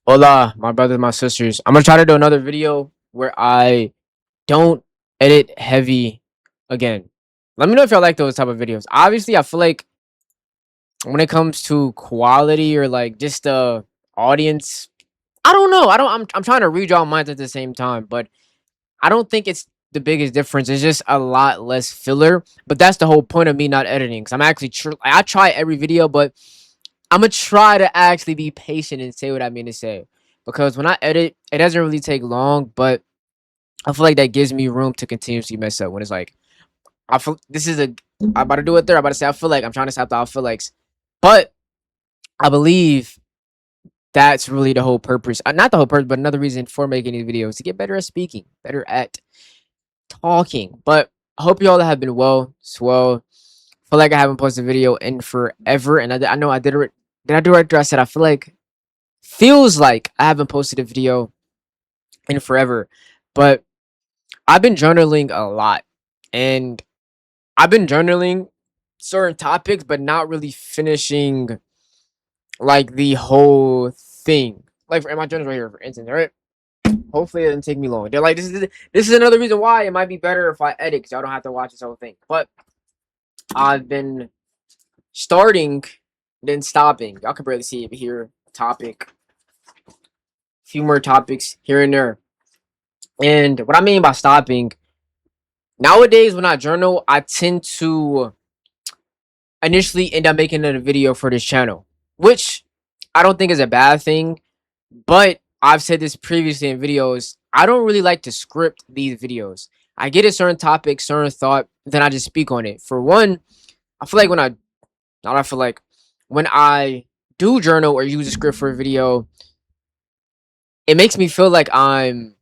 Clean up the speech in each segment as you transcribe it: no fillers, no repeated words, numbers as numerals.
Hola, my brothers, my sisters. I'm gonna try to do another video where I don't edit heavy again. Let me know if y'all like those type of videos. Obviously, I feel like when it comes to quality or like just the audience, I don't know. I'm trying to read y'all minds at the same time, but I don't think it's the biggest difference. It's just a lot less filler. But that's the whole point of me not editing. Cause I'm actually I try every video, but I'm gonna try to actually be patient and say what I mean to say. Because when I edit, it doesn't really take long, but I feel like that gives me room to continuously mess up. When it's like, I feel this is a, I'm about to do it there. I'm about to say, I feel like I'm trying to stop the I feel likes, but I believe that's really the whole purpose. Not the whole purpose, but another reason for making these videos to get better at speaking, better at talking. But I hope you all have been well, swell. Feel like I haven't posted a video in forever, and I know I did it. Did I do it after I said I feel like feels like I haven't posted a video in forever, but I've been journaling a lot, and I've been journaling certain topics, but not really finishing like the whole thing. Like in my journals right here, for instance, right? Hopefully it doesn't take me long. They're like, this is another reason why it might be better if I edit, because y'all don't have to watch this whole thing. But I've been starting, then stopping. Y'all can barely see it, but here, topic, few more topics here and there. And what I mean by stopping, nowadays when I journal, I tend to initially end up making a video for this channel, which I don't think is a bad thing. But I've said this previously in videos. I don't really like to script these videos. I get a certain topic, certain thought, then I just speak on it. For one, I feel like not I feel like when I do journal or use a script for a video, it makes me feel like I'm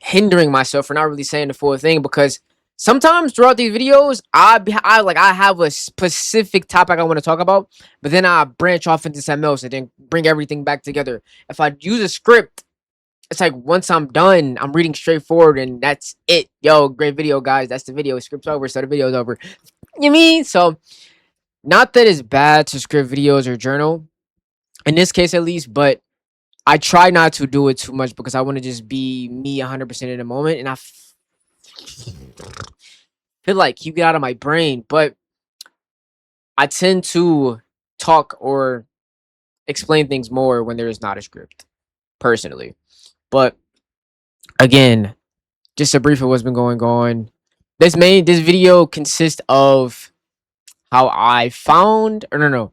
hindering myself for not really saying the full thing, because sometimes throughout these videos I have a specific topic I want to talk about, but then I branch off into something else and then bring everything back together. If I use a script, it's like once I'm done, I'm reading straight forward and that's it. Yo, great video, guys. That's the video. Script's over, so the video's over. You mean? So not that it's bad to script videos or journal, in this case at least, but I try not to do it too much because I want to just be me 100% in the moment, and feel like you get out of my brain. But I tend to talk or explain things more when there is not a script, personally. But again, just a brief of what's been going on. This video consists of how I found, or no,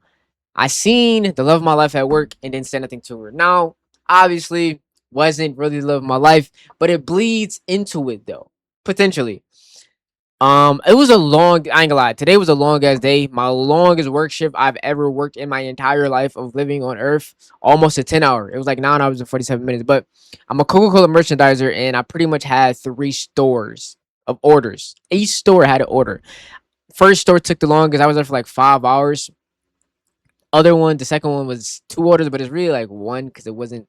I seen the love of my life at work and didn't say nothing to her. Now, obviously, wasn't really the love of my life, but it bleeds into it though, potentially. It was a long. I ain't gonna lie. Today was a long ass day. My longest work shift I've ever worked in my entire life of living on Earth. Almost a 10 hour. It was like 9 hours and 47 minutes. But I'm a Coca-Cola merchandiser, and I pretty much had 3 stores of orders. Each store had an order. First store took the longest. I was there for like 5 hours. Other one, the second one was 2 orders, but it's really like one because it wasn't.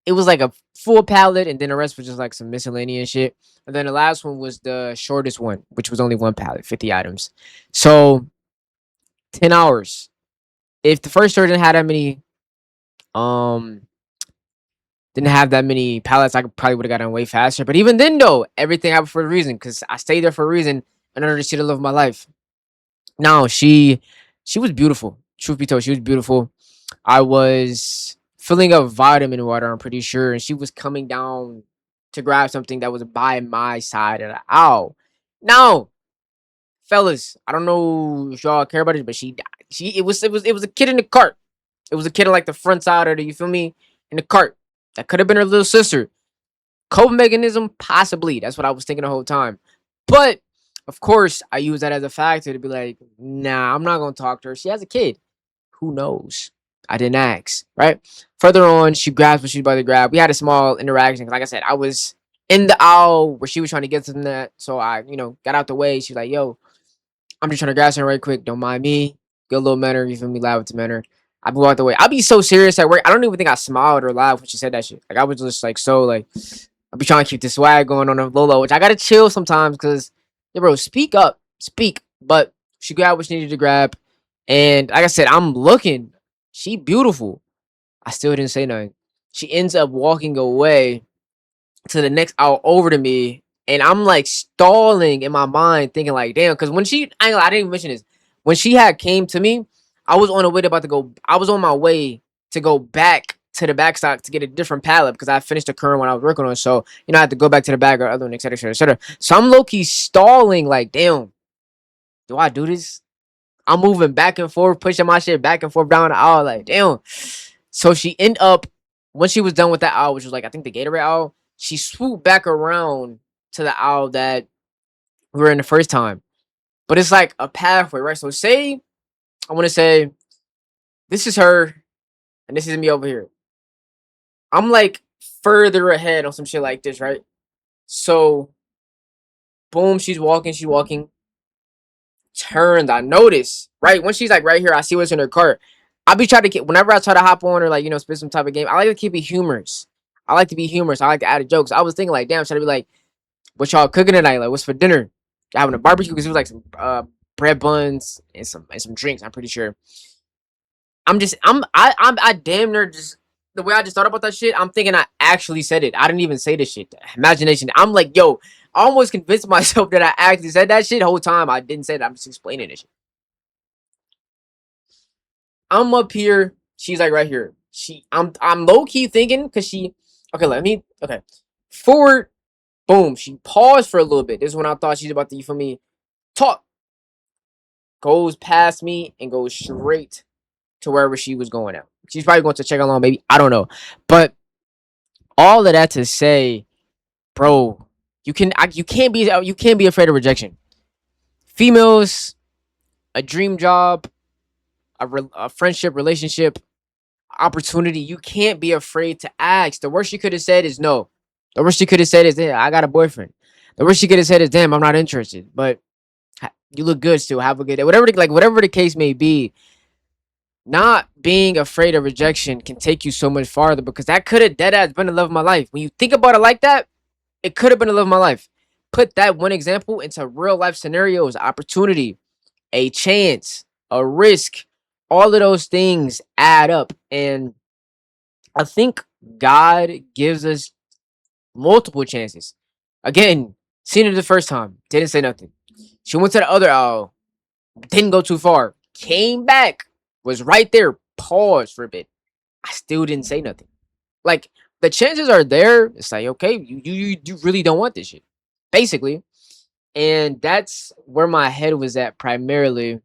It was like a full pallet, and then the rest was just like some miscellaneous shit. And then the last one was the shortest one, which was only one pallet, 50 items. So 10 hours. If the first store um didn't have that many pallets, I could probably would have gotten way faster. But even then though, everything happened for a reason, because I stayed there for a reason in order to see the love of my life. Now she was beautiful. Truth be told, she was beautiful. I was filling up vitamin water, I'm pretty sure, and she was coming down to grab something that was by my side. And ow. Now, fellas, I don't know if y'all care about it, but she died. It was a kid in the cart. It was a kid in like the front side of the, you feel me? In the cart. That could have been her little sister. Coping mechanism, possibly. That's what I was thinking the whole time. But of course, I use that as a factor to be like, nah, I'm not gonna talk to her. She has a kid. Who knows? I didn't ask, right? Further on, she grabs what she's about to grab. We had a small interaction. Like I said, I was in the aisle where she was trying to get something that, so I, got out the way. She's like, yo, I'm just trying to grab something right quick. Don't mind me. Get a little manner. You feel me? Loud to manner. I walked away. I'll be so serious at work. I don't even think I smiled or laughed when she said that shit. Like, I was just like, so, like, I'll be trying to keep the swag going on a low, which I gotta chill sometimes because, yeah, bro, speak up. Speak. But she grabbed what she needed to grab. And like I said, I'm looking. She beautiful. I still didn't say nothing. She ends up walking away to the next aisle over to me, and I'm like stalling in my mind, thinking like, damn, because when she, I didn't even mention this. When she had came to me, I was on the way about to go. I was on my way to go back to the back stock to get a different pallet because I finished the current one I was working on. So I had to go back to the back or other one, et cetera, et cetera, et cetera. So I'm low key stalling, like, damn, do I do this? I'm moving back and forth, pushing my shit back and forth down the aisle, like, damn. So she end up, when she was done with that aisle, which was like I think the Gatorade aisle, she swooped back around to the aisle that we were in the first time. But it's like a pathway, right? So say I want to say this is her and this is me over here. I'm like further ahead on some shit like this, right? So boom, she's walking, turns. I notice, right? When she's like right here, I see what's in her cart. I be trying to get whenever I try to hop on or like, spit some type of game. I like to keep it humorous. I like to be humorous. I like to add jokes. I was thinking like, damn, should I be like, what y'all cooking tonight? Like, what's for dinner? Y'all having a barbecue? Because it was like some bread buns and some drinks. I'm pretty sure. I damn near just the way I just thought about that shit. I'm thinking I actually said it. I didn't even say this shit. Imagination. I'm like, yo, I almost convinced myself that I actually said that shit. The whole time I didn't say that. I'm just explaining this shit. I'm up here. She's like right here. I'm low key thinking because she. Okay, let me. Okay, forward. Boom. She paused for a little bit. This is when I thought she's about to, you feel me, talk. Goes past me and goes straight to wherever she was going at. She's probably going to check along, maybe. I don't know. But all of that to say, bro, you can't be afraid of rejection. Females, a dream job, a friendship, relationship, opportunity. You can't be afraid to ask. The worst she could have said is no. The worst she could have said is, "Yeah, I got a boyfriend." The worst she could have said is, "Damn, I'm not interested." But you look good still. Have a good day. Whatever the case may be, not being afraid of rejection can take you so much farther because that could have dead ass been the love of my life. When you think about it like that, it could have been the love of my life. Put that one example into real life scenarios, opportunity, a chance, a risk. All of those things add up. And I think God gives us multiple chances. Again, seen it the first time, didn't say nothing. She went to the other aisle, didn't go too far, came back, was right there, paused for a bit. I still didn't say nothing. Like the chances are there. It's like, okay, you really don't want this shit, basically. And that's where my head was at primarily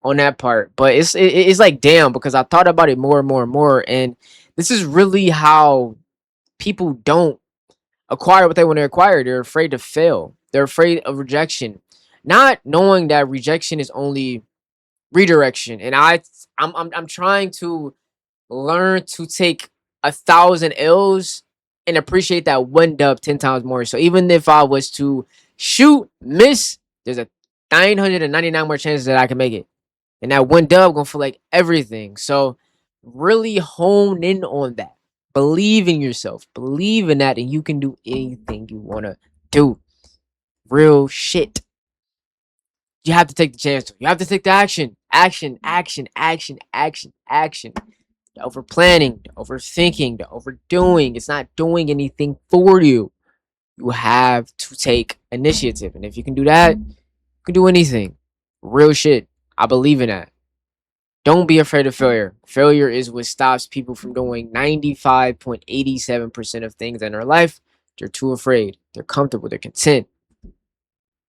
on that part. But it's like damn, because I thought about it more and more and more, and this is really how people don't acquire what they want to acquire. They're afraid to fail. They're afraid of rejection, not knowing that rejection is only redirection. And I'm trying to learn to take 1,000 L's and appreciate that one dub 10 times more. So even if I was to shoot, miss, there's a 999 more chances that I can make it. And that one dub gonna feel like everything. So really hone in on that. Believe in yourself. Believe in that, and you can do anything you wanna do. Real shit. You have to take the chance. You have to take the action. Action, action, action, action, action. The over planning, the overthinking, the overdoing. It's not doing anything for you. You have to take initiative. And if you can do that, you can do anything. Real shit. I believe in that. Don't be afraid of failure. Failure is what stops people from doing 95.87% of things in their life. They're too afraid. They're comfortable. They're content.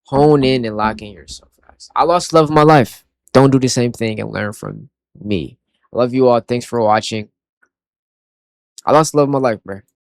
Hone in and lock in yourself, guys. I lost love of my life. Don't do the same thing and learn from me. I love you all. Thanks for watching. I lost love of my life, bro.